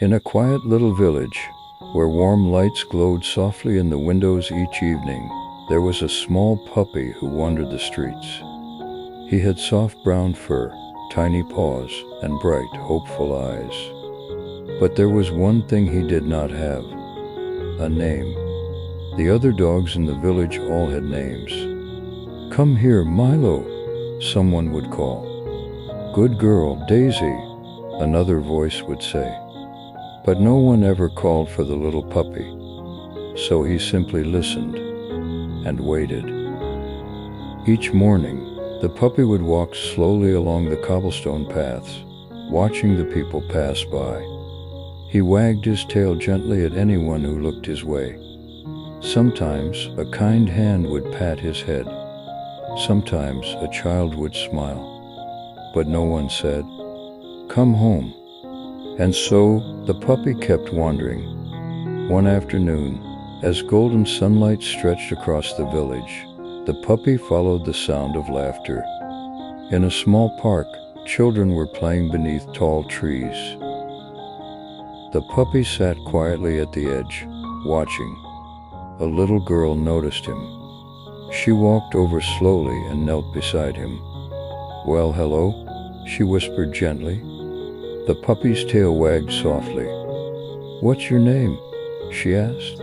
In a quiet little village, where warm lights glowed softly in the windows each evening, there was a small puppy who wandered the streets. He had soft brown fur, tiny paws, and bright, hopeful eyes. But there was one thing he did not have: a name. The other dogs in the village all had names. "Come here, Milo," someone would call. "Good girl, Daisy," another voice would say. But no one ever called for the little puppy, so he simply listened and waited. Each morning, the puppy would walk slowly along the cobblestone paths, watching the people pass by. He wagged his tail gently at anyone who looked his way. Sometimes a kind hand would pat his head. Sometimes a child would smile. But no one said, "Come home." And so the puppy kept wandering. One afternoon, as golden sunlight stretched across the village, the puppy followed the sound of laughter. In a small park, children were playing beneath tall trees. The puppy sat quietly at the edge, watching. A little girl noticed him. She walked over slowly and knelt beside him. "Well, hello," she whispered gently. The puppy's tail wagged softly. "What's your name?" she asked.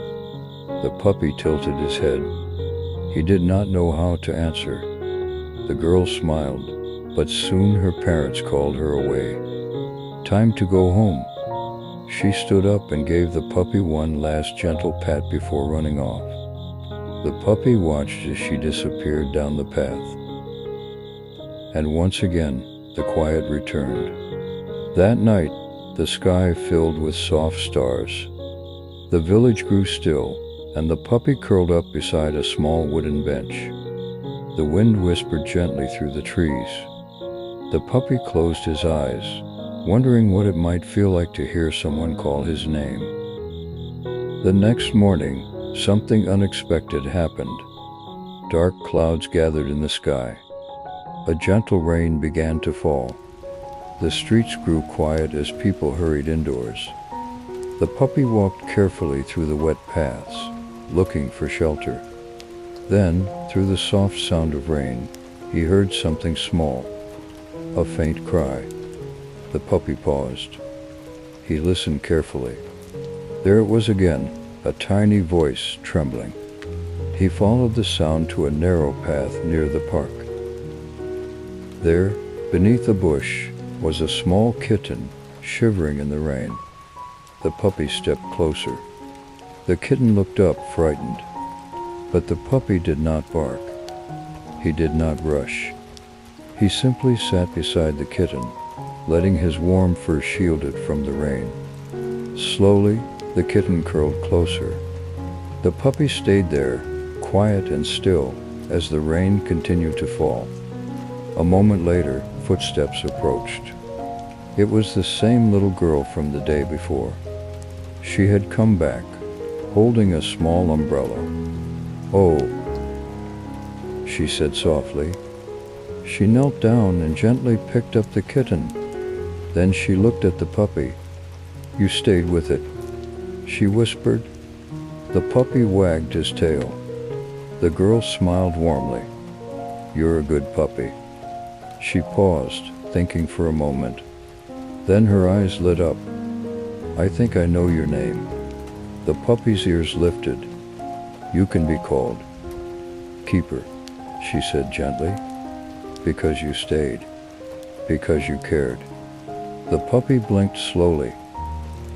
The puppy tilted his head. He did not know how to answer. The girl smiled, but soon her parents called her away. "Time to go home." She stood up and gave the puppy one last gentle pat before running off. The puppy watched as she disappeared down the path. And once again, the quiet returned. That night, the sky filled with soft stars. The village grew still, and the puppy curled up beside a small wooden bench. The wind whispered gently through the trees. The puppy closed his eyes, wondering what it might feel like to hear someone call his name. The next morning, something unexpected happened. Dark clouds gathered in the sky. A gentle rain began to fall. The streets grew quiet as people hurried indoors. The puppy walked carefully through the wet paths, looking for shelter. Then, through the soft sound of rain, he heard something small, a faint cry. The puppy paused. He listened carefully. There it was again, a tiny voice trembling. He followed the sound to a narrow path near the park. There, beneath a bush, was a small kitten, shivering in the rain. The puppy stepped closer. The kitten looked up, frightened. But the puppy did not bark. He did not rush. He simply sat beside the kitten, letting his warm fur shield it from the rain. Slowly, the kitten curled closer. The puppy stayed there, quiet and still, as the rain continued to fall. A moment later, footsteps approached. It was the same little girl from the day before. She had come back, holding a small umbrella. "Oh," she said softly. She knelt down and gently picked up the kitten. Then she looked at the puppy. "You stayed with it," she whispered. The puppy wagged his tail. The girl smiled warmly. "You're a good puppy." She paused, thinking for a moment. Then her eyes lit up. "I think I know your name." The puppy's ears lifted. "You can be called Keeper," she said gently. "Because you stayed. Because you cared." The puppy blinked slowly.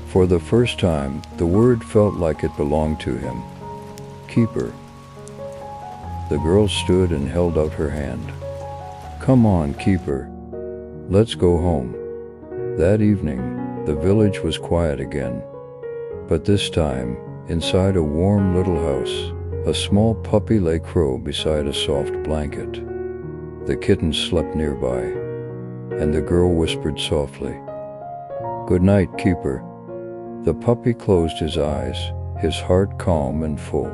For the first time, the word felt like it belonged to him. Keeper. The girl stood and held out her hand. "Come on, Keeper. Let's go home." That evening, the village was quiet again. But this time, inside a warm little house, a small puppy lay crowed beside a soft blanket. The kitten slept nearby, and the girl whispered softly, "Good night, Keeper." The puppy closed his eyes, his heart calm and full.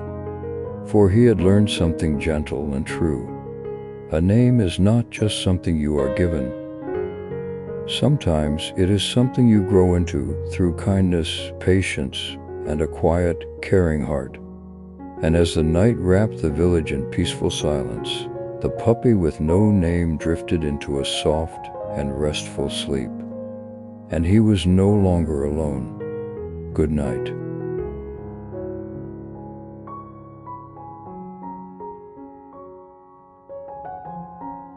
For he had learned something gentle and true. A name is not just something you are given. Sometimes it is something you grow into through kindness, patience, and a quiet, caring heart. And as the night wrapped the village in peaceful silence, the puppy with no name drifted into a soft and restful sleep. And he was no longer alone. Good night.